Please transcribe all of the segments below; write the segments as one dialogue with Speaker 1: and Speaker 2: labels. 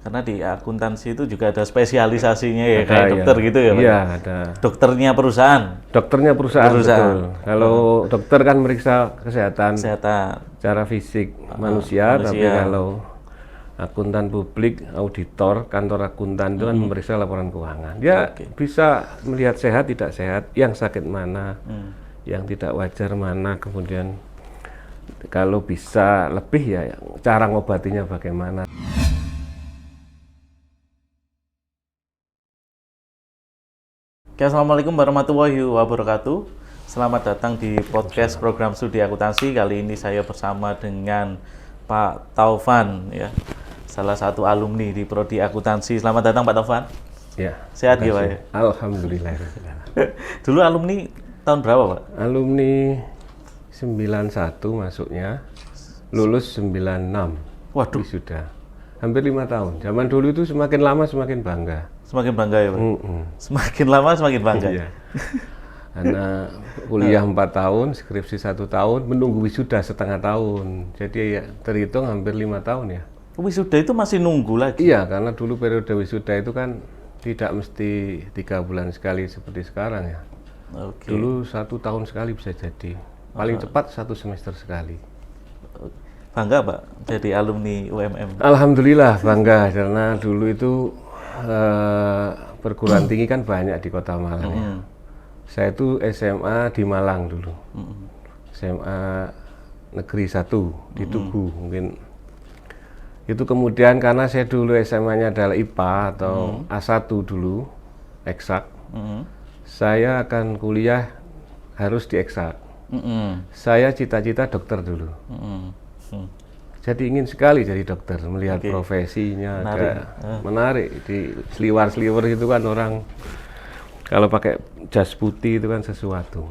Speaker 1: Karena di akuntansi itu juga ada spesialisasinya ya,
Speaker 2: Ada,
Speaker 1: kayak
Speaker 2: ya.
Speaker 1: dokter gitu ya Pak?
Speaker 2: Iya, ada.
Speaker 1: Dokternya perusahaan?
Speaker 2: Dokternya perusahaan, betul. Kalau dokter kan meriksa kesehatan secara fisik manusia, tapi kalau akuntan publik, auditor, kantor akuntan itu kan memeriksa laporan keuangan. Dia bisa melihat sehat, tidak sehat, yang sakit mana, yang tidak wajar mana, kemudian kalau bisa lebih ya cara ngobatinya bagaimana.
Speaker 1: Oke, Assalamualaikum warahmatullahi wabarakatuh. Selamat datang di podcast program studi akuntansi. Kali ini saya bersama dengan Pak Taufan, ya, salah satu alumni di Prodi Akuntansi. Selamat datang Pak Taufan.
Speaker 2: Ya.
Speaker 1: Sehat ya Pak ya?
Speaker 2: Alhamdulillah.
Speaker 1: Dulu alumni tahun berapa Pak?
Speaker 2: Alumni 91 masuknya, lulus 96.
Speaker 1: Waduh.
Speaker 2: Sudah hampir 5 tahun. Zaman dulu itu semakin lama semakin bangga.
Speaker 1: Semakin bangga ya Pak? Semakin lama semakin bangga?
Speaker 2: Iya. Karena kuliah 4 tahun, skripsi 1 tahun, menunggu wisuda setengah tahun. Jadi ya terhitung hampir 5 tahun ya.
Speaker 1: Wisuda itu masih nunggu lagi?
Speaker 2: Iya, karena dulu periode wisuda itu kan tidak mesti 3 bulan sekali seperti sekarang ya. Dulu 1 tahun sekali bisa jadi. Paling cepat 1 semester sekali.
Speaker 1: Bangga Pak jadi alumni UMM?
Speaker 2: Alhamdulillah bangga, karena dulu itu perguruan tinggi kan banyak di Kota Malang ya. Saya itu SMA di Malang dulu. SMA Negeri 1 di Tugu mungkin. Itu kemudian karena saya dulu SMA-nya adalah IPA atau A1 dulu, eksak. Saya akan kuliah harus di eksak. Saya cita-cita dokter dulu. Jadi ingin sekali jadi dokter, melihat profesinya, menarik. Di seliwar-seliwar itu kan orang kalau pakai jas putih itu kan sesuatu.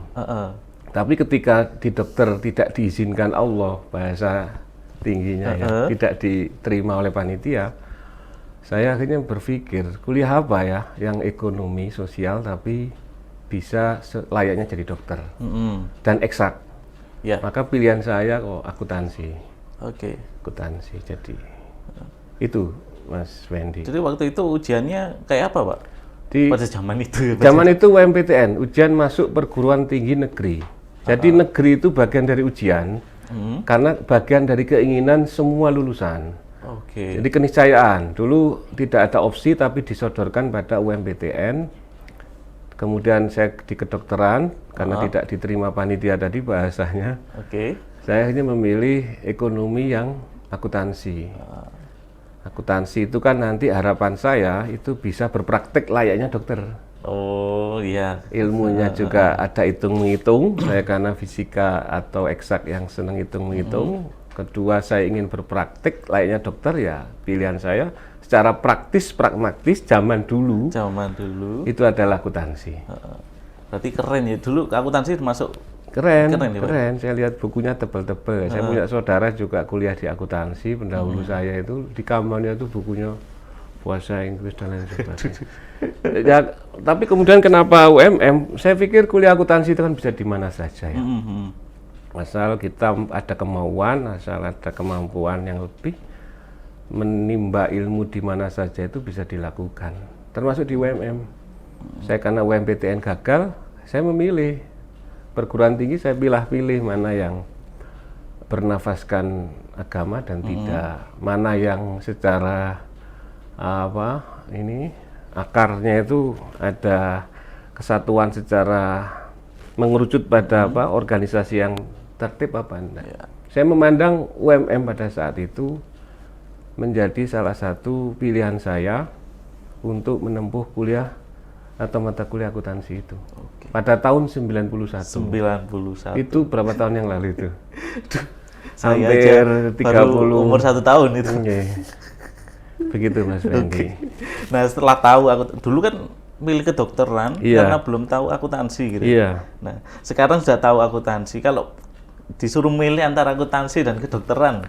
Speaker 2: Tapi ketika di dokter tidak diizinkan Allah, bahasa tingginya ya, tidak diterima oleh panitia, saya akhirnya berpikir kuliah apa ya yang ekonomi sosial tapi bisa layaknya jadi dokter dan eksak. Maka pilihan saya kok akuntansi. Akuntansi. Jadi itu Mas Wendy.
Speaker 1: Jadi waktu itu ujiannya kayak apa Pak? Pada zaman itu ya?
Speaker 2: Zaman itu UMPTN, ujian masuk perguruan tinggi negeri. Jadi negeri itu bagian dari ujian, karena bagian dari keinginan semua lulusan. Jadi keniscayaan. Dulu tidak ada opsi tapi disodorkan pada UMPTN. Kemudian saya di kedokteran, karena tidak diterima panitia tadi bahasanya. Saya akhirnya memilih ekonomi yang akuntansi. Akuntansi itu kan nanti harapan saya itu bisa berpraktek layaknya dokter. Ilmunya juga ada hitung-menghitung. Saya karena fisika atau eksak yang senang hitung-menghitung. Kedua, saya ingin berpraktek layaknya dokter, ya pilihan saya secara praktis, pragmatis zaman dulu itu adalah akuntansi.
Speaker 1: Berarti keren ya, dulu akuntansi termasuk
Speaker 2: keren. Saya lihat bukunya tebal-tebal. Saya punya saudara juga kuliah di akuntansi, pendahulu saya itu di kamarnya itu bukunya bahasa Inggris dan lain sebagainya. Ya, tapi kemudian kenapa UMM? Saya pikir kuliah akuntansi itu kan bisa di mana saja ya. Asal kita ada kemauan, asal ada kemampuan yang lebih, menimba ilmu di mana saja itu bisa dilakukan. Termasuk di UMM. Saya karena UMPTN gagal, saya memilih perguruan tinggi, saya pilih mana yang bernafaskan agama dan tidak, mana yang secara akarnya itu ada kesatuan secara mengerucut pada organisasi yang tertib apa enggak. Saya memandang UMM pada saat itu menjadi salah satu pilihan saya untuk menempuh kuliah atau mata kuliah akuntansi itu. Pada tahun 91. Itu berapa tahun yang lalu itu? Hampir 30.
Speaker 1: Baru umur 1 tahun itu.
Speaker 2: Begitu Mas Wendy.
Speaker 1: Nah, setelah tahu aku dulu kan milih kedokteran karena belum tahu akuntansi gitu. Nah, sekarang sudah tahu akuntansi. Kalau disuruh milih antara akuntansi dan kedokteran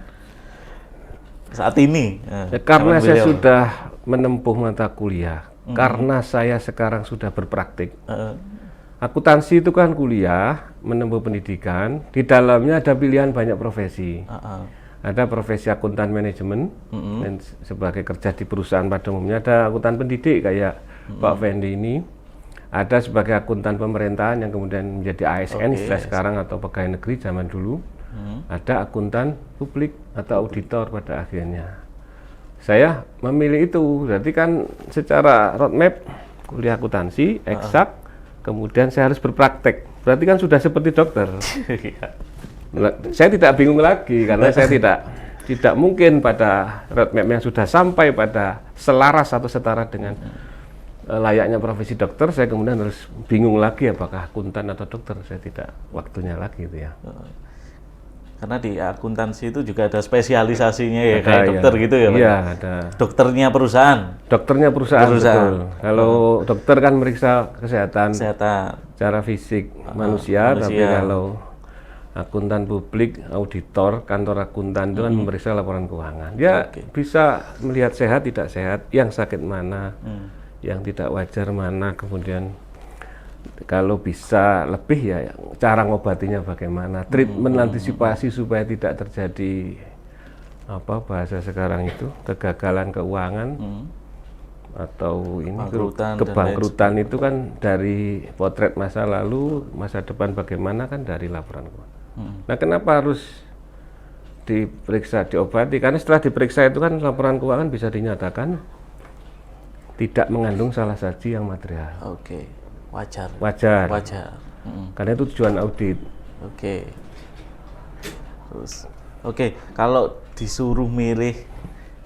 Speaker 1: saat ini,
Speaker 2: karena saya sudah menempuh mata kuliah, karena saya sekarang sudah berpraktik. Akuntansi itu kan kuliah, menempuh pendidikan, di dalamnya ada pilihan banyak profesi. ada profesi akuntan manajemen dan sebagai kerja di perusahaan pada umumnya, ada akuntan pendidik kayak Pak Fendi ini, ada sebagai akuntan pemerintahan yang kemudian menjadi ASN istilah sekarang atau pegawai negeri zaman dulu, ada akuntan publik atau auditor pada akhirnya. Saya memilih itu, berarti kan secara roadmap kuliah akuntansi eksak, kemudian saya harus berpraktek, berarti kan sudah seperti dokter. Saya tidak bingung lagi karena saya tidak mungkin pada roadmap yang sudah sampai pada selaras atau setara dengan layaknya profesi dokter, saya kemudian harus bingung lagi apakah akuntan atau dokter, saya tidak waktunya lagi itu ya.
Speaker 1: Karena di akuntansi itu juga ada spesialisasinya ya, kayak dokter gitu ya Pak?
Speaker 2: Iya, ada.
Speaker 1: Dokternya perusahaan?
Speaker 2: Dokternya perusahaan. Betul. Kalau dokter kan meriksa kesehatan secara fisik manusia, tapi kalau akuntan publik, auditor, kantor akuntan itu kan memeriksa laporan keuangan. Dia bisa melihat sehat, tidak sehat, yang sakit mana, yang tidak wajar mana, kemudian kalau bisa lebih ya cara ngobatinya bagaimana, treatment antisipasi supaya tidak terjadi apa bahasa sekarang itu kegagalan keuangan atau ini kebangkrutan itu kan dari potret masa lalu, masa depan bagaimana kan dari laporan keuangan. Nah, kenapa harus diperiksa, diobati? Karena setelah diperiksa itu kan laporan keuangan bisa dinyatakan tidak mengandung salah saji yang material.
Speaker 1: Oke, wajar.
Speaker 2: Karena itu tujuan audit.
Speaker 1: Terus, kalau disuruh milih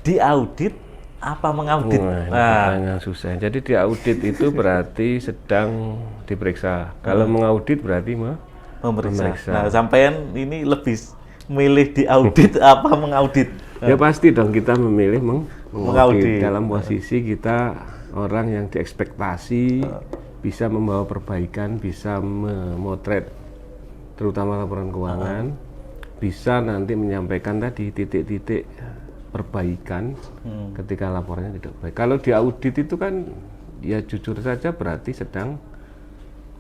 Speaker 1: di audit apa mengaudit?
Speaker 2: Yang susah. Jadi di audit itu berarti sedang diperiksa. Kalau mengaudit berarti memeriksa.
Speaker 1: Nah, sampean ini lebih milih di audit apa mengaudit?
Speaker 2: Ya pasti dong kita memilih mengaudit. Dalam posisi
Speaker 1: kita
Speaker 2: kita orang yang diekspektasi bisa membawa perbaikan, bisa memotret terutama laporan keuangan, bisa nanti menyampaikan tadi titik-titik perbaikan ketika laporannya tidak baik. Kalau di audit itu kan ya jujur saja berarti sedang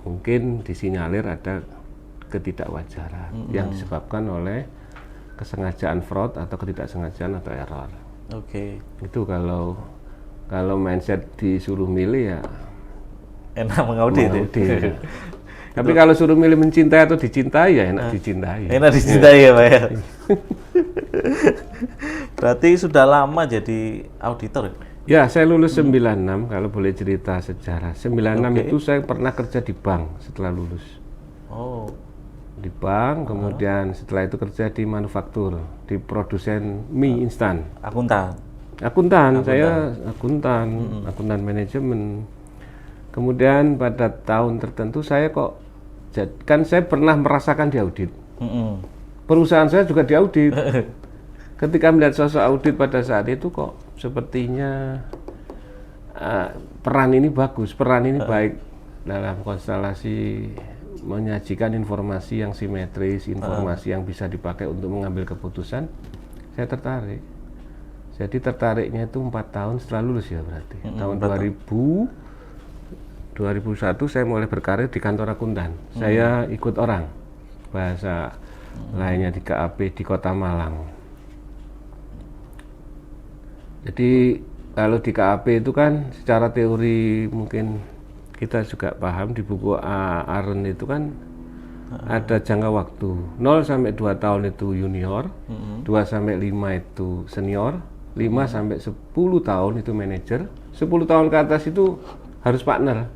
Speaker 2: mungkin disinyalir ada ketidakwajaran yang disebabkan oleh kesengajaan fraud atau ketidaksengajaan atau error. Itu kalau mindset disuruh milih ya
Speaker 1: enak mengaudit.
Speaker 2: Ya. Tapi kalau suruh milih mencintai atau dicintai ya enak dicintai.
Speaker 1: Enak dicintai ya Pak ya. Berarti sudah lama jadi auditor?
Speaker 2: Ya, saya lulus 96 kalau boleh cerita sejarah. 96 itu saya pernah kerja di bank setelah lulus. Di bank, kemudian setelah itu kerja di manufaktur, di produsen mie instan. Akuntan, saya akuntan manajemen. Kemudian pada tahun tertentu saya kan saya pernah merasakan di audit. Perusahaan saya juga di audit. Ketika melihat sosok audit pada saat itu kok sepertinya peran ini bagus, peran ini baik dalam konstelasi menyajikan informasi yang simetris, informasi yang bisa dipakai untuk mengambil keputusan. Saya tertarik. Jadi tertariknya itu 4 tahun setelah lulus ya berarti. Tahun 2001 saya mulai berkarir di kantor akuntan. Saya ikut orang, bahasa lainnya di KAP di Kota Malang. Jadi kalau di KAP itu kan secara teori mungkin kita juga paham di buku Aren itu kan ada jangka waktu 0 sampai 2 tahun itu junior, 2 sampai 5 itu senior, 5 sampai 10 tahun itu manajer, 10 tahun ke atas itu harus partner.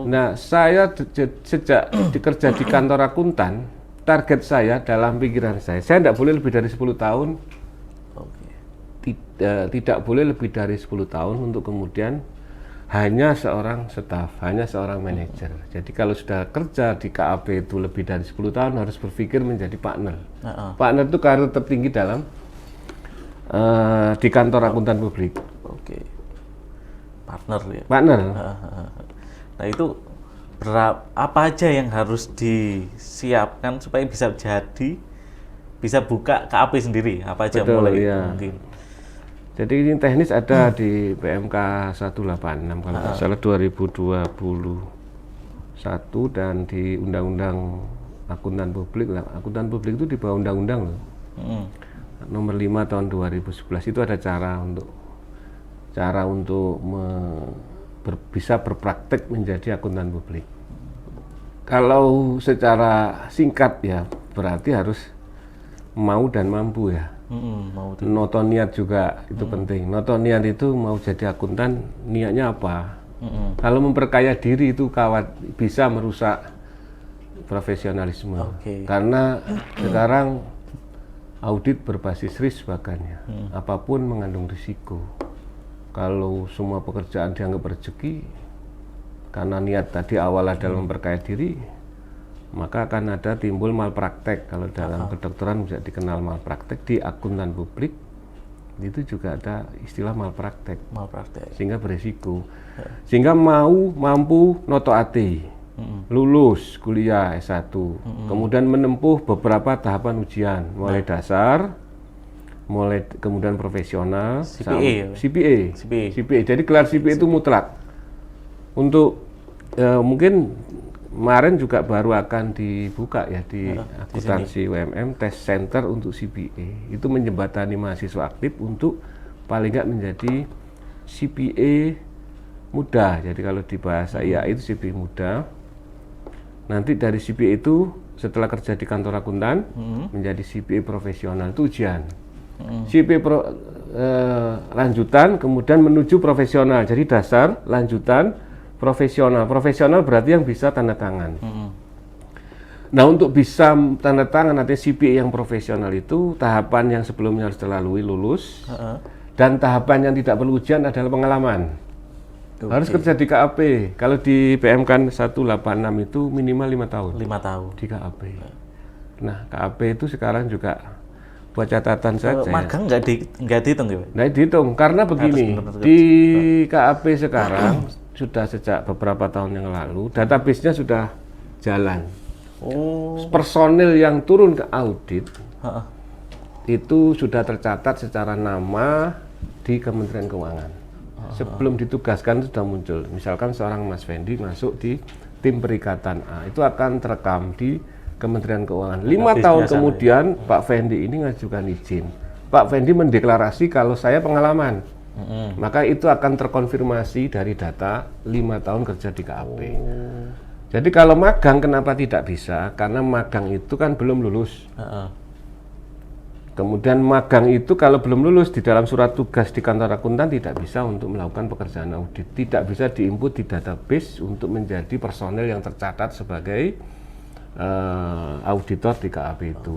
Speaker 2: Nah, saya sejak bekerja di kantor akuntan, target saya dalam pikiran saya tidak boleh lebih dari 10 tahun. Tidak boleh lebih dari 10 tahun untuk kemudian hanya seorang staf, hanya seorang manajer. Jadi kalau sudah kerja di KAP itu lebih dari 10 tahun harus berpikir menjadi partner. Partner itu karir tertinggi dalam di kantor akuntan publik.
Speaker 1: Partner ya.
Speaker 2: Partner.
Speaker 1: Nah itu apa aja yang harus disiapkan supaya bisa buka KAP sendiri? Apa aja?
Speaker 2: Betul,
Speaker 1: mulai
Speaker 2: ya.
Speaker 1: mungkin.
Speaker 2: Jadi ini teknis ada di PMK 186 kalau tidak salah 2021 dan di Undang-Undang Akuntan Publik lah. Akuntan Publik itu di bawah undang-undang loh. nomor 5 tahun 2011 itu ada cara untuk bisa berpraktek menjadi akuntan publik. Kalau secara singkat ya berarti harus mau dan mampu ya. Noto niat juga itu penting. Noto niat itu mau jadi akuntan, niatnya apa? Kalau memperkaya diri itu bisa merusak profesionalisme. Karena sekarang audit berbasis risk bahkan ya. Apapun mengandung risiko. Kalau semua pekerjaan dianggap rezeki, karena niat tadi awal adalah memperkaya diri, maka akan ada timbul malpraktek. Kalau dalam kedokteran bisa dikenal malpraktek, di akuntan publik itu juga ada istilah malpraktek. Sehingga berisiko. Sehingga mampu noto ati, lulus kuliah S1, kemudian menempuh beberapa tahapan ujian, mulai dasar, kemudian profesional, CPA. Jadi gelar CPA itu mutlak. Untuk mungkin kemarin juga baru akan dibuka ya di akuntansi UMM tes center untuk CPA. Itu menjembatani mahasiswa aktif untuk paling nggak menjadi CPA muda. Jadi kalau di bahasa IA itu CPA muda. Nanti dari CPA itu setelah kerja di kantor akuntan menjadi CPA profesional, itu ujian. CPA lanjutan kemudian menuju profesional. Jadi dasar, lanjutan, profesional. Profesional berarti yang bisa tanda tangan. Nah, untuk bisa tanda tangan nanti CPA yang profesional itu tahapan yang sebelumnya harus terlalui, lulus. Dan tahapan yang tidak perlu ujian adalah pengalaman. Harus kerja di KAP. Kalau di PMK 186 itu minimal 5 tahun.
Speaker 1: 5 tahun
Speaker 2: di KAP. Nah, KAP itu sekarang juga buat catatan saja.
Speaker 1: Magang nggak dihitung ya?
Speaker 2: Nggak dihitung karena begini, di KAP sekarang sudah sejak beberapa tahun yang lalu database-nya sudah jalan. Personil yang turun ke audit itu sudah tercatat secara nama di Kementerian Keuangan. Sebelum ditugaskan sudah muncul. Misalkan seorang Mas Fendi masuk di tim perikatan A, itu akan terekam di Kementerian Keuangan. 5 tahun kemudian Pak Fendi ini ngajukan izin. Pak Fendi mendeklarasi kalau saya pengalaman. Maka itu akan terkonfirmasi dari data 5 tahun kerja di KAP. Jadi kalau magang kenapa tidak bisa? Karena magang itu kan belum lulus. Kemudian magang itu kalau belum lulus di dalam surat tugas di kantor akuntan tidak bisa untuk melakukan pekerjaan audit. Tidak bisa diinput di database untuk menjadi personel yang tercatat sebagai auditor di KAP itu.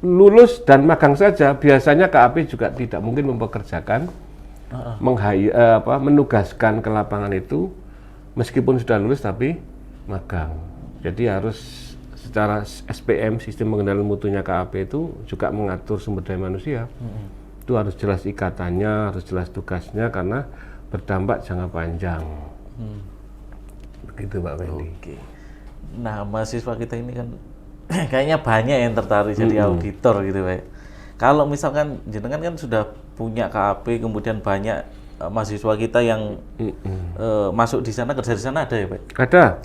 Speaker 2: Lulus dan magang saja, biasanya KAP juga tidak mungkin mempekerjakan, menugaskan ke lapangan itu meskipun sudah lulus tapi magang. Jadi harus secara SPM, sistem pengendalian mutunya KAP itu juga mengatur sumber daya manusia. Itu harus jelas ikatannya, harus jelas tugasnya karena berdampak jangka panjang. Begitu Pak Fendi.
Speaker 1: Nah, mahasiswa kita ini kan kayaknya banyak yang tertarik jadi auditor gitu Pak. Kalau misalkan jenengan kan sudah punya KAP, kemudian banyak mahasiswa kita yang masuk di sana, kerja di sana ada ya Pak?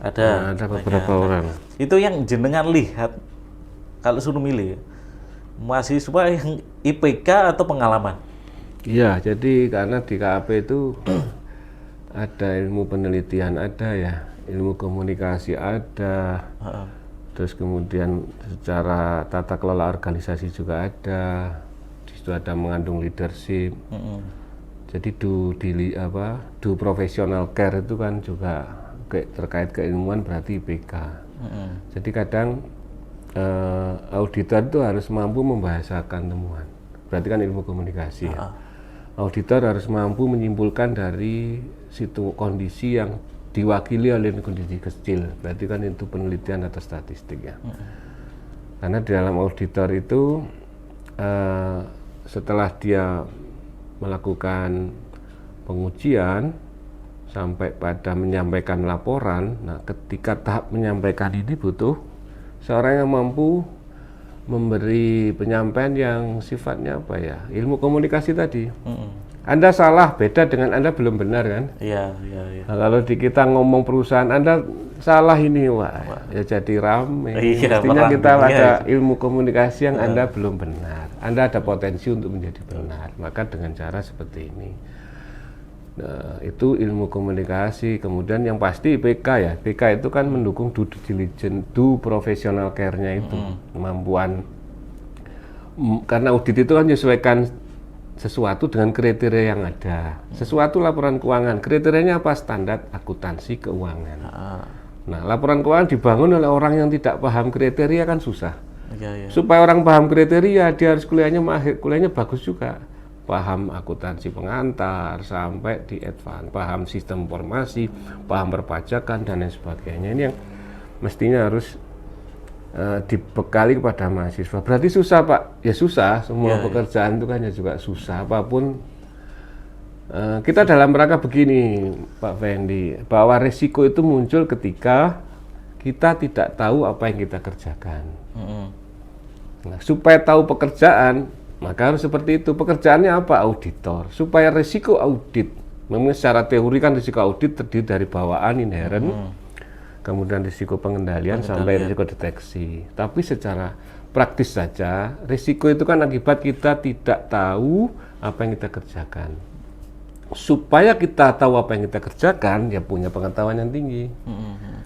Speaker 2: Ada beberapa orang.
Speaker 1: Itu yang jenengan lihat kalau suruh milih mahasiswa yang IPK atau pengalaman?
Speaker 2: Iya, jadi karena di KAP itu ada ilmu penelitian, ada ya, ilmu komunikasi ada, terus kemudian secara tata kelola organisasi juga ada, di situ ada mengandung leadership. Jadi do professional care itu kan juga terkait keilmuan berarti IPK. Jadi kadang auditor itu harus mampu membahasakan temuan. Berarti kan ilmu komunikasi ya. Auditor harus mampu menyimpulkan dari situ kondisi yang diwakili oleh kondisi kecil. Berarti kan itu penelitian atau statistik ya. Karena di dalam auditor itu setelah dia melakukan pengujian sampai pada menyampaikan laporan. Nah, ketika tahap menyampaikan ini butuh seorang yang mampu memberi penyampaian yang sifatnya apa ya, ilmu komunikasi tadi. Anda salah beda dengan Anda belum benar kan?
Speaker 1: Iya.
Speaker 2: Nah, kalau di kita ngomong perusahaan Anda salah ini, ya jadi rame. Mestinya kita ada ilmu komunikasi yang Anda belum benar. Anda ada potensi untuk menjadi benar. Maka dengan cara seperti ini. Nah, itu ilmu komunikasi. Kemudian yang pasti PK ya. PK itu kan mendukung due diligence, due professional care-nya itu. Kemampuan. Karena audit itu kan menyesuaikan sesuatu dengan kriteria yang ada. Sesuatu laporan keuangan, kriterianya apa? Standar akuntansi keuangan. Nah, laporan keuangan dibangun oleh orang yang tidak paham kriteria kan susah. Supaya orang paham kriteria, dia harus kuliahnya mahir, kuliahnya bagus juga. Paham akuntansi pengantar sampai di advance, paham sistem informasi, paham perpajakan dan lain sebagainya. Ini yang mestinya harus dibekali kepada mahasiswa. Berarti susah Pak? Ya susah, semua pekerjaan itu kan ya juga susah. Apapun kita dalam rangka begini Pak Fendi, bahwa resiko itu muncul ketika kita tidak tahu apa yang kita kerjakan. Nah, supaya tahu pekerjaan, maka harus seperti itu. Pekerjaannya apa? Auditor. Supaya risiko audit, memang secara teori kan risiko audit terdiri dari bawaan inherent, kemudian risiko pengendalian sampai risiko deteksi. Tapi secara praktis saja, risiko itu kan akibat kita tidak tahu apa yang kita kerjakan. Supaya kita tahu apa yang kita kerjakan, ya punya pengetahuan yang tinggi.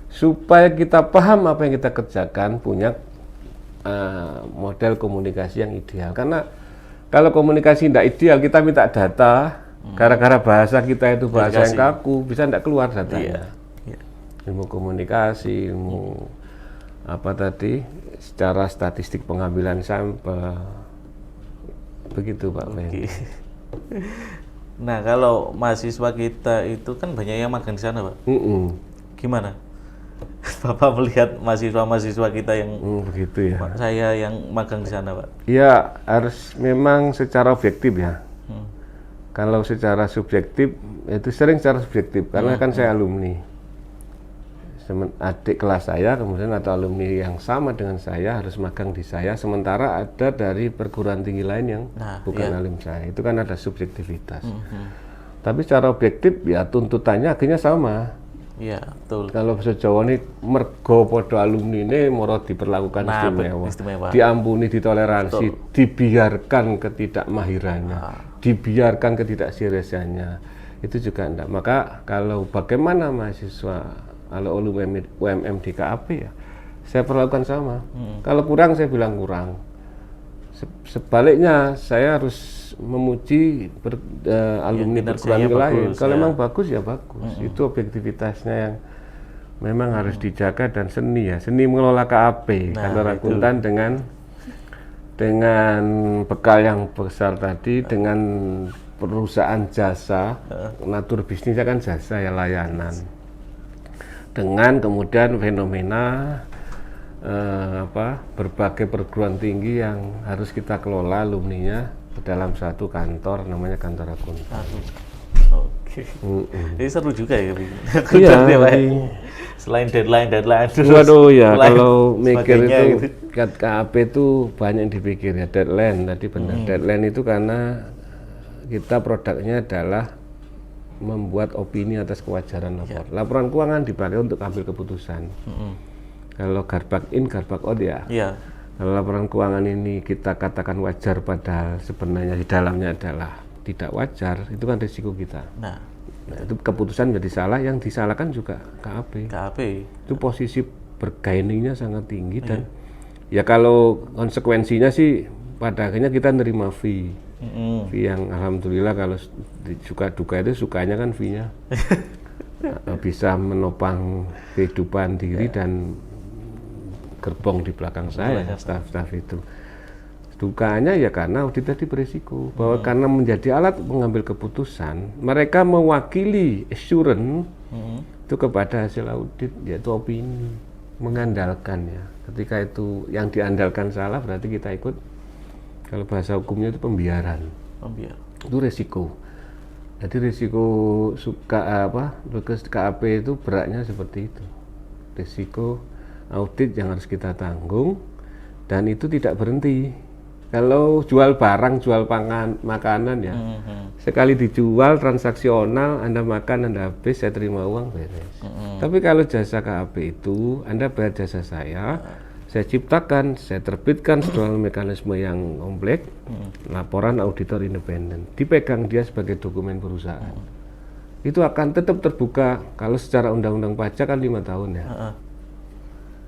Speaker 2: Supaya kita paham apa yang kita kerjakan, punya model komunikasi yang ideal. Karena kalau komunikasi tidak ideal, kita minta data, gara-gara bahasa kita itu bahasa yang kaku, bisa tidak keluar datanya. Ilmu komunikasi, ilmu apa tadi, secara statistik pengambilan sampel, begitu Pak Fendi.
Speaker 1: Nah, kalau mahasiswa kita itu kan banyak yang magang di sana Pak. Gimana? Bapak melihat mahasiswa-mahasiswa kita yang
Speaker 2: begitu ya.
Speaker 1: Saya yang magang di sana, Pak.
Speaker 2: Ya, harus memang secara objektif ya. Kalau secara subjektif itu sering secara subjektif karena kan saya alumni. Adik kelas saya kemudian atau alumni yang sama dengan saya harus magang di saya, sementara ada dari perguruan tinggi lain yang bukan alumni saya. Itu kan ada subjektivitas. Tapi secara objektif ya tuntutannya akhirnya sama. Iya, betul. Kalau bahasa Jawa ini mergo podo alumni ini moro diperlakukan istimewa, diampuni, ditoleransi, dibiarkan ketidakmahirannya, dibiarkan ketidakseriusannya. Itu juga enggak. Maka kalau bagaimana mahasiswa kalau UMM di KAP ya, saya perlakukan sama. Kalau kurang saya bilang kurang. Sebaliknya saya harus memuji alumni perguruan tinggi lain. Kalau memang bagus ya bagus. Itu objektivitasnya yang memang harus dijaga dan seni ya. Seni mengelola KAP, kantor akuntan dengan bekal yang besar tadi, dengan perusahaan jasa, natur bisnisnya kan jasa ya, layanan. Dengan kemudian fenomena berbagai perguruan tinggi yang harus kita kelola alumninya dalam satu kantor, namanya kantor akuntan.
Speaker 1: Oke. Jadi seru juga ya.
Speaker 2: Iya.
Speaker 1: Selain deadline.
Speaker 2: Waduh ya, kalau mikir itu KAP itu banyak yang dipikir ya, deadline tadi benar. Deadline itu karena kita produknya adalah membuat opini atas kewajaran lapor. Laporan keuangan dipakai untuk ambil keputusan. Kalau garbak in, garbak out ya. Kalau laporan keuangan ini kita katakan wajar padahal sebenarnya di dalamnya adalah tidak wajar, itu kan risiko kita. Nah, itu keputusan jadi salah, yang disalahkan juga KAP. Itu posisi bergainingnya sangat tinggi dan ya kalau konsekuensinya sih pada akhirnya kita nerima fee. Fee yang alhamdulillah kalau suka duka itu sukanya kan fee-nya bisa menopang kehidupan diri dan gerbong di belakang saya, staf-staf itu. Dukanya ya karena audit tadi berisiko, bahwa karena menjadi alat mengambil keputusan, mereka mewakili assurance itu kepada hasil audit, yaitu opini, mengandalkan ya. Ketika itu yang diandalkan salah, berarti kita ikut, kalau bahasa hukumnya itu pembiaran. Itu resiko. Jadi risiko KAP itu beratnya seperti itu. Risiko audit yang harus kita tanggung, dan itu tidak berhenti. Kalau jual barang, jual makanan ya, sekali dijual transaksional, Anda makan, Anda habis, saya terima uang, beres. Tapi kalau jasa KAP itu, Anda bayar jasa saya, saya ciptakan, saya terbitkan sesuai mekanisme yang kompleks, laporan auditor independen, dipegang dia sebagai dokumen perusahaan. Itu akan tetap terbuka kalau secara undang-undang pajak kan 5 tahun ya.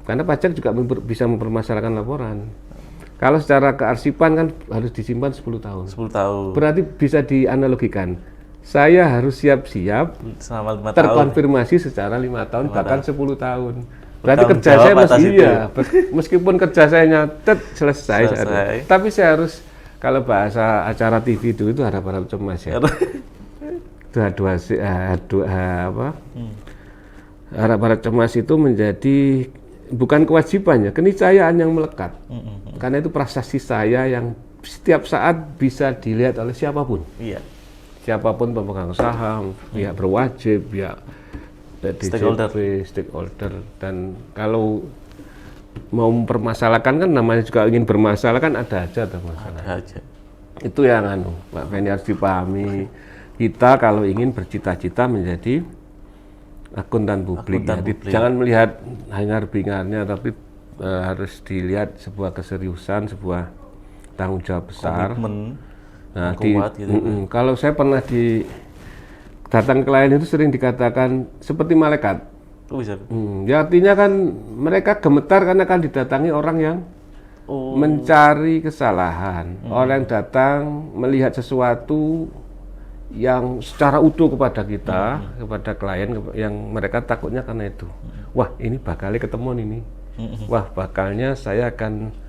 Speaker 2: Karena pajak juga bisa mempermasalahkan laporan. Kalau secara kearsipan kan harus disimpan 10 tahun.
Speaker 1: 10 tahun.
Speaker 2: Berarti bisa dianalogikan. Saya harus siap-siap
Speaker 1: Selama 5 tahun.
Speaker 2: terkonfirmasi secara 5 tahun, bahkan 10 tahun. Berarti kerja saya meskipun kerja saya nyatet selesai. Tapi saya harus, kalau bahasa acara TV itu harap-harap cemas ya. Harap-harap cemas itu menjadi bukan kewajibannya, keniscayaan yang melekat. Karena itu prasasti saya yang setiap saat bisa dilihat oleh siapapun.
Speaker 1: Iya.
Speaker 2: Siapapun pemegang saham, pihak berwajib, pihak stakeholder, dan kalau mau mempermasalahkan kan namanya juga ingin bermasalah kan ada aja masalah.
Speaker 1: Ada aja.
Speaker 2: Itu yang Pak Feni harus dipahami. Kita kalau ingin bercita-cita menjadi akuntan publik, jangan melihat hingar-bingarnya, tapi harus dilihat sebuah keseriusan, sebuah tanggung jawab besar.
Speaker 1: Komitmen.
Speaker 2: Nah,
Speaker 1: kuat, gitu.
Speaker 2: Kalau saya pernah datang klien itu sering dikatakan seperti malaikat. Ya artinya kan mereka gemetar karena akan didatangi orang yang mencari kesalahan. Orang yang datang melihat sesuatu yang secara utuh kepada kita, kepada klien, yang mereka takutnya karena itu. Wah, ini bakalnya ketemuan ini. Wah, bakalnya saya akan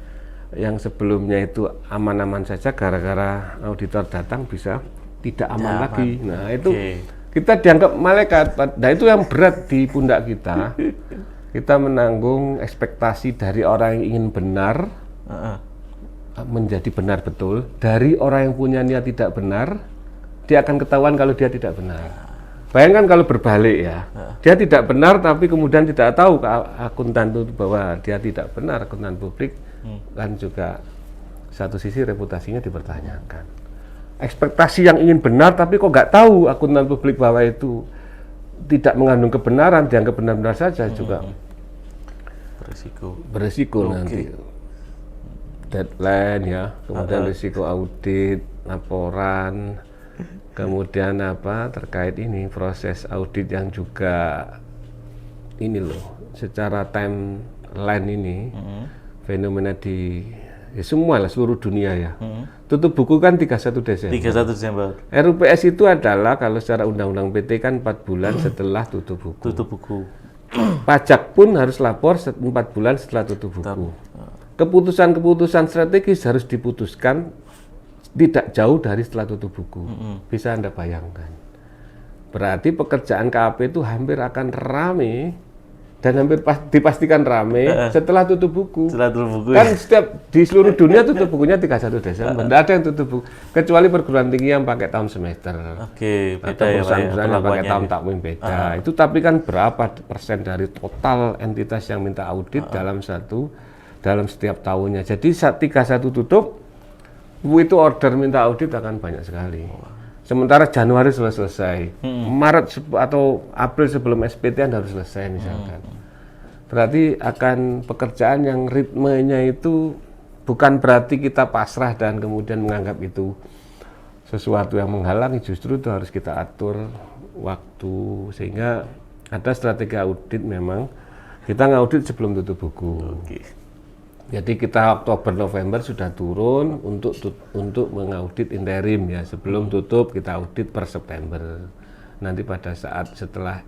Speaker 2: yang sebelumnya itu aman-aman saja, gara-gara auditor datang bisa tidak aman lagi. Nah, itu kita dianggap malaikat. Nah, itu yang berat di pundak kita. Kita menanggung ekspektasi dari orang yang ingin benar menjadi benar betul. Dari orang yang punya niat tidak benar, dia akan ketahuan kalau dia tidak benar. Bayangkan kalau berbalik ya, dia tidak benar tapi kemudian tidak tahu ke akuntan itu bahwa dia tidak benar, akuntan publik kan juga satu sisi reputasinya dipertanyakan. Ekspektasi yang ingin benar tapi kok nggak tahu akuntan publik bahwa itu tidak mengandung kebenaran, dianggap benar-benar saja juga beresiko nanti. Deadline ya, kemudian risiko audit, laporan, kemudian terkait ini proses audit yang juga ini loh, secara timeline ini fenomena di semua lah, seluruh dunia ya. Tutup buku kan 31 Desember.
Speaker 1: 31 Desember.
Speaker 2: RUPS itu adalah kalau secara undang-undang PT kan 4 bulan setelah tutup buku.
Speaker 1: Tutup buku.
Speaker 2: Pajak pun harus lapor 4 bulan setelah tutup buku. Keputusan-keputusan strategis harus diputuskan tidak jauh dari setelah tutup buku. Bisa Anda bayangkan. Berarti pekerjaan KAP itu hampir akan rame dan hampir dipastikan rame setelah tutup buku.
Speaker 1: Setelah tutup buku.
Speaker 2: Kan setiap di seluruh dunia tutup bukunya 31 Desember. Tidak ada yang tutup buku kecuali perguruan tinggi yang pakai tahun semester.
Speaker 1: Oke, beda
Speaker 2: atau
Speaker 1: ya,
Speaker 2: perusahaan-perusahaan yang pakai tahun
Speaker 1: gitu.
Speaker 2: takvim beda. Itu tapi kan berapa persen dari total entitas yang minta audit dalam setiap tahunnya. Jadi saat 31 tutup, itu order minta audit akan banyak sekali. Sementara Januari sudah selesai, Maret atau April sebelum SPT harus selesai misalkan. Berarti akan pekerjaan yang ritmenya itu bukan berarti kita pasrah dan kemudian menganggap itu sesuatu yang menghalangi, justru itu harus kita atur waktu sehingga ada strategi audit. Memang kita ngaudit sebelum tutup buku. Jadi kita Oktober November sudah turun untuk mengaudit interim ya, sebelum tutup kita audit per September. Nanti pada saat setelah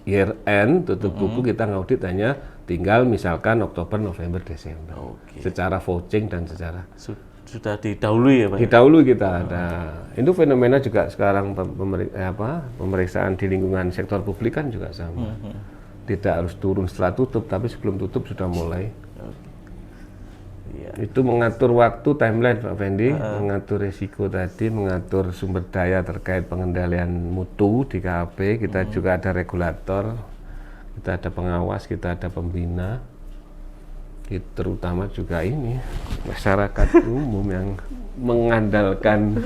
Speaker 2: year end tutup buku kita ngaudit hanya tinggal misalkan Oktober November Desember. Secara vouching dan secara
Speaker 1: sudah didahului ya Pak.
Speaker 2: Didahului kita ada. Itu fenomena juga sekarang pemeriksaan di lingkungan sektor publik kan juga sama. Tidak harus turun setelah tutup, tapi sebelum tutup sudah mulai. Itu mengatur waktu, timeline Pak Fendi, mengatur risiko tadi, mengatur sumber daya terkait pengendalian mutu di KAP. Kita juga ada regulator, kita ada pengawas, kita ada pembina. Terutama juga ini masyarakat umum yang mengandalkan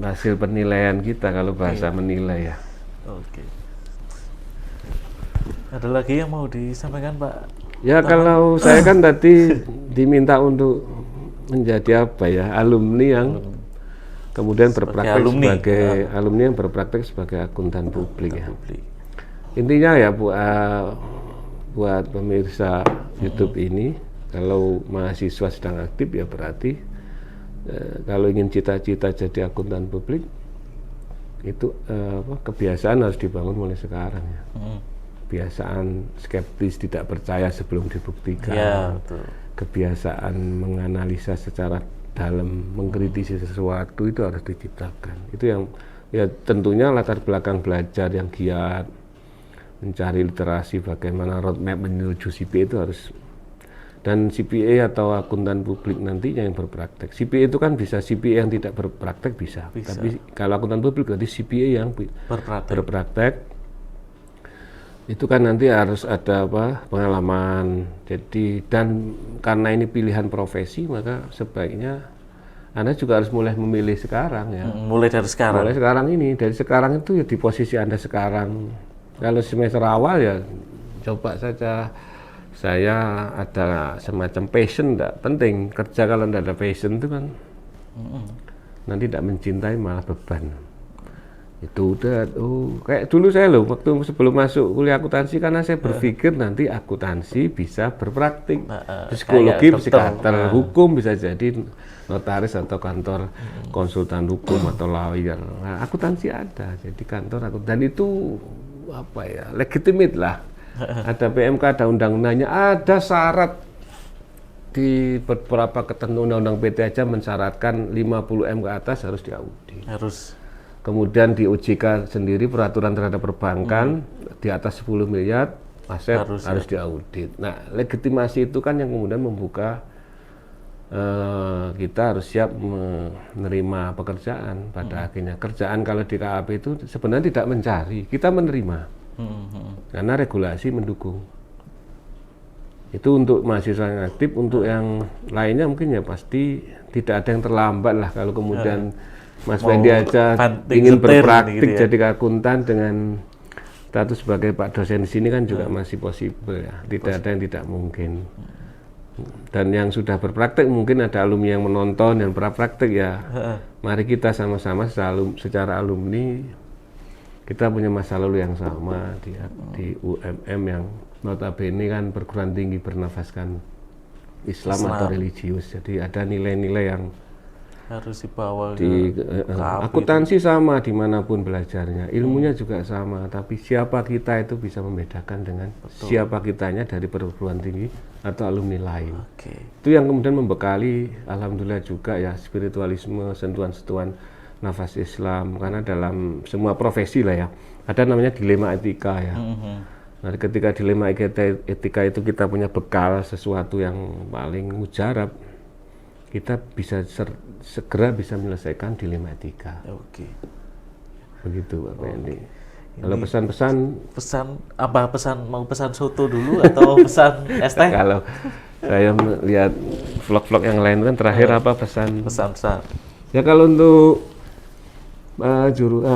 Speaker 2: hasil penilaian kita kalau bahasa menilai ya.
Speaker 1: Oke. Ada lagi yang mau disampaikan Pak
Speaker 2: Ya kalau saya kan tadi diminta untuk menjadi apa ya, alumni yang kemudian berpraktek sebagai alumni yang berpraktek sebagai akuntan publik ya. Intinya ya buat pemirsa YouTube ini, kalau mahasiswa sedang aktif ya berarti kalau ingin cita-cita jadi akuntan publik itu kebiasaan harus dibangun mulai sekarang ya. Kebiasaan skeptis, tidak percaya sebelum dibuktikan.
Speaker 1: Ya, betul.
Speaker 2: Kebiasaan menganalisa secara dalam, mengkritisi sesuatu itu harus diciptakan. Itu yang ya tentunya latar belakang belajar yang giat, mencari literasi, bagaimana roadmap menuju CPA itu harus. Dan CPA atau akuntan publik nantinya yang berpraktek. CPA itu kan bisa CPA yang tidak berpraktek bisa. Tapi kalau akuntan publik berarti CPA yang berpraktek. Itu kan nanti harus ada pengalaman. Jadi dan karena ini pilihan profesi, maka sebaiknya Anda juga harus mulai memilih sekarang ya.
Speaker 1: Mulai dari sekarang.
Speaker 2: Mulai sekarang ini, dari sekarang itu ya di posisi Anda sekarang. Kalau semester awal ya coba saja. Saya ada semacam passion, tidak penting. Kerja kalau tidak ada passion itu kan nanti tidak mencintai, malah beban. Itu udah, kayak dulu saya loh, waktu sebelum masuk kuliah akuntansi, karena saya berpikir nanti akuntansi bisa berpraktik, psikologi, psikiater, hukum bisa jadi notaris atau kantor konsultan hukum atau lawyer. Nah, akuntansi ada, jadi kantor akuntansi, dan itu apa ya, legitimate lah. Ada PMK, ada undang-undangnya, ada syarat di beberapa ketentuan undang-undang PT aja mensyaratkan 50M ke atas harus diaudit.
Speaker 1: Harus.
Speaker 2: Kemudian di OJK sendiri peraturan terhadap perbankan di atas 10 miliar aset harus diaudit. Nah, legitimasi itu kan yang kemudian membuka kita harus siap menerima pekerjaan pada akhirnya. Kerjaan kalau di KAP itu sebenarnya tidak mencari, kita menerima. Karena regulasi mendukung. Itu untuk mahasiswa yang aktif, untuk yang lainnya mungkin ya pasti tidak ada yang terlambat lah kalau kemudian Mas Wendy aja ingin berpraktik gitu ya. Jadi akuntan dengan status sebagai Pak dosen di sini kan juga masih possible ya. Tidak ada yang tidak mungkin. Dan yang sudah berpraktek mungkin ada alumni yang menonton yang praktek ya. Mari kita sama-sama secara alumni kita punya masa lalu yang sama di UMM yang notabene kan perguruan tinggi bernafaskan Islam atau religius. Jadi ada nilai-nilai yang
Speaker 1: harus dibawa
Speaker 2: di akuntansi sama dimanapun belajarnya, ilmunya juga sama, tapi siapa kita itu bisa membedakan dengan siapa kitanya dari perguruan tinggi atau alumni lain. Itu yang kemudian membekali alhamdulillah juga ya spiritualisme, sentuhan-sentuhan nafas Islam, karena dalam semua profesi lah ya ada namanya dilema etika ya. Nah, ketika dilema etika itu kita punya bekal sesuatu yang paling mujarab, kita bisa segera bisa menyelesaikan dilema etika. Begitu Pak Wendy. Kalau pesan-pesan,
Speaker 1: mau pesan soto dulu atau pesan es teh?
Speaker 2: Kalau saya melihat vlog-vlog yang lain kan terakhir apa pesan? Ya kalau untuk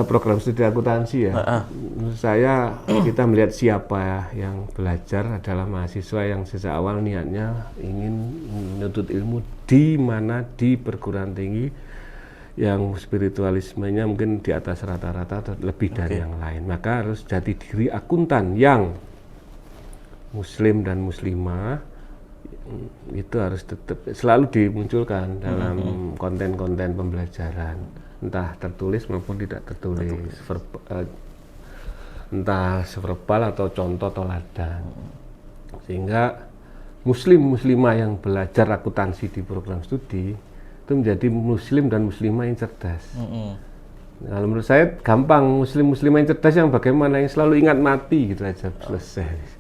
Speaker 2: program studi akuntansi ya, menurut saya kita melihat siapa yang belajar adalah mahasiswa yang sejak awal niatnya ingin menuntut ilmu di mana di perguruan tinggi yang spiritualismenya mungkin di atas rata-rata atau lebih dari yang lain. Maka harus jadi diri akuntan yang muslim dan muslimah itu harus tetap selalu dimunculkan dalam konten-konten pembelajaran, entah tertulis maupun tidak tertulis, entah verbal atau contoh teladan, sehingga muslim-muslimah yang belajar akuntansi di program studi itu menjadi muslim dan muslimah yang cerdas. Nah, menurut saya gampang, muslim-muslimah yang cerdas yang bagaimana, yang selalu ingat mati gitu aja, selesai.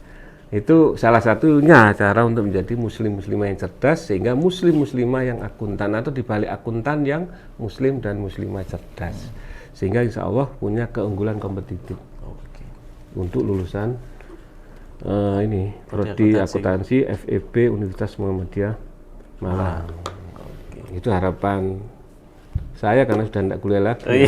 Speaker 2: Itu salah satunya cara untuk menjadi muslim-muslimah yang cerdas, sehingga muslim-muslimah yang akuntan atau dibalik akuntan yang muslim dan muslimah cerdas, sehingga insya Allah punya keunggulan kompetitif untuk lulusan prodi akuntansi FEB Universitas Muhammadiyah Malang. Itu harapan saya karena sudah tidak kuliah lagi.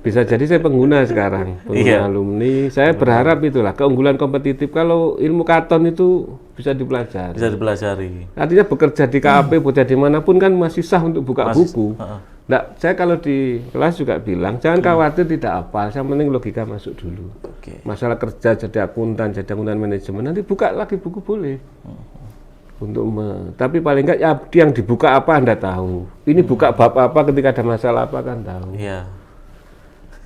Speaker 2: Bisa jadi saya pengguna sekarang, pengguna alumni. Saya berharap itulah keunggulan kompetitif. Kalau ilmu karton itu bisa dipelajari.
Speaker 1: Bisa dipelajari.
Speaker 2: Artinya bekerja di KAP, bekerja dimanapun kan masih sah untuk buka buku. Nah, saya kalau di kelas juga bilang, jangan khawatir tidak hafal, yang penting logika masuk dulu. Masalah kerja jadi akuntan manajemen, nanti buka lagi buku boleh. Tapi paling enggak ya yang dibuka apa Anda tahu. Ini buka bab apa ketika ada masalah apa kan tahu.
Speaker 1: Iya.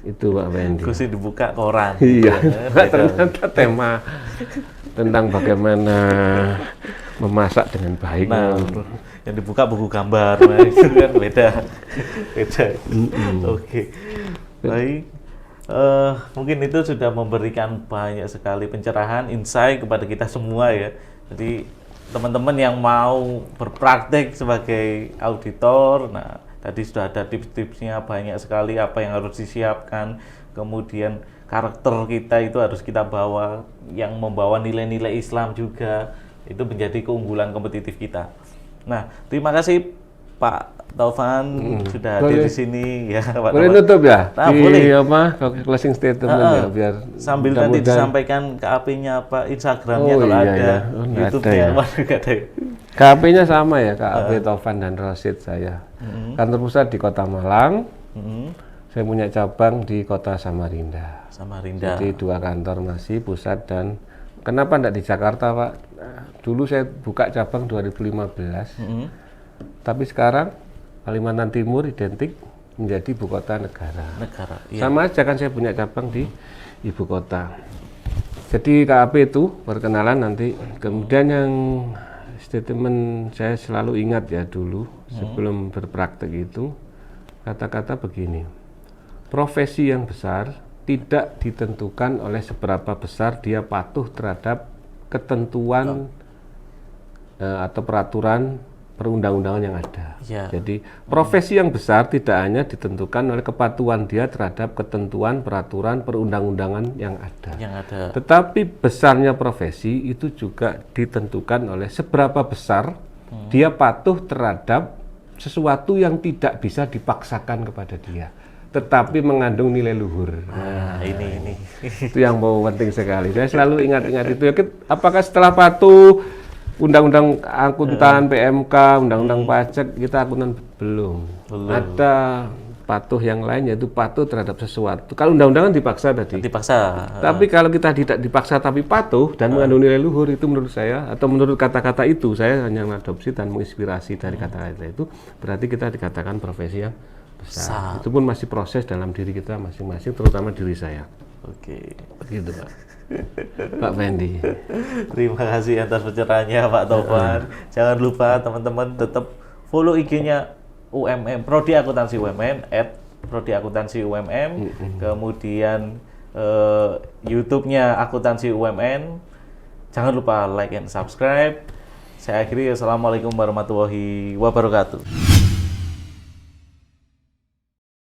Speaker 2: Itu Pak Wendy.
Speaker 1: Kursi dibuka koran.
Speaker 2: Iya. Ternyata tema tentang bagaimana memasak dengan baik.
Speaker 1: Nah, yang dibuka buku gambar, nah, itu kan beda. Oke. Baik. Mungkin itu sudah memberikan banyak sekali pencerahan, insight kepada kita semua ya. Jadi teman-teman yang mau berpraktek sebagai auditor, nah tadi sudah ada tips-tipsnya banyak sekali apa yang harus disiapkan, kemudian karakter kita itu harus kita bawa, yang membawa nilai-nilai Islam juga, itu menjadi keunggulan kompetitif kita. Nah, terima kasih Pak Taufan sudah hadir di sini ya Pak.
Speaker 2: Boleh nutup ya?
Speaker 1: Nah,
Speaker 2: boleh. Closing statement ya biar
Speaker 1: sambil nanti disampaikan KAP-nya apa, Instagramnya kalau ada, YouTube-nya apa juga ada.
Speaker 2: KAP-nya sama ya, KAP Taufan dan Rosid saya. Kantor pusat di Kota Malang. Saya punya cabang di Kota Samarinda. Jadi 2 kantor masih pusat dan kenapa enggak di Jakarta, Pak? Dulu saya buka cabang 2015. Tapi sekarang Kalimantan Timur identik menjadi ibu kota negara. Iya. Sama aja kan saya punya cabang di ibu kota. Jadi KAP itu perkenalan nanti. Kemudian yang statement saya selalu ingat ya dulu sebelum berpraktek itu kata-kata begini. Profesi yang besar tidak ditentukan oleh seberapa besar dia patuh terhadap ketentuan atau peraturan perundang-undangan yang ada. Jadi profesi yang besar tidak hanya ditentukan oleh kepatuhan dia terhadap ketentuan peraturan perundang-undangan yang ada. Tetapi besarnya profesi itu juga ditentukan oleh seberapa besar dia patuh terhadap sesuatu yang tidak bisa dipaksakan kepada dia, tetapi mengandung nilai luhur. Nah, ini itu yang penting sekali. Saya selalu ingat-ingat itu. Apakah setelah patuh Undang-undang akuntan, PMK, undang-undang pajak, kita akuntan belum. Ada patuh yang lain, yaitu patuh terhadap sesuatu. Kalau undang-undang kan dipaksa tadi. Tapi kalau kita tidak dipaksa tapi patuh dan mengandung nilai luhur, itu menurut saya, atau menurut kata-kata itu, saya hanya mengadopsi dan menginspirasi dari kata-kata itu, berarti kita dikatakan profesi yang besar. Itu pun masih proses dalam diri kita masing-masing, terutama diri saya. Begitu Pak. Pak Wendy.
Speaker 1: Terima kasih atas pencerahannya Pak Taufan. Jangan lupa teman-teman tetap follow IG-nya UMM, Prodi Akuntansi UMM, @prodiakuntansi UMM, kemudian YouTube-nya Akuntansi UMM. Jangan lupa like and subscribe. Saya akhiri, assalamualaikum warahmatullahi wabarakatuh.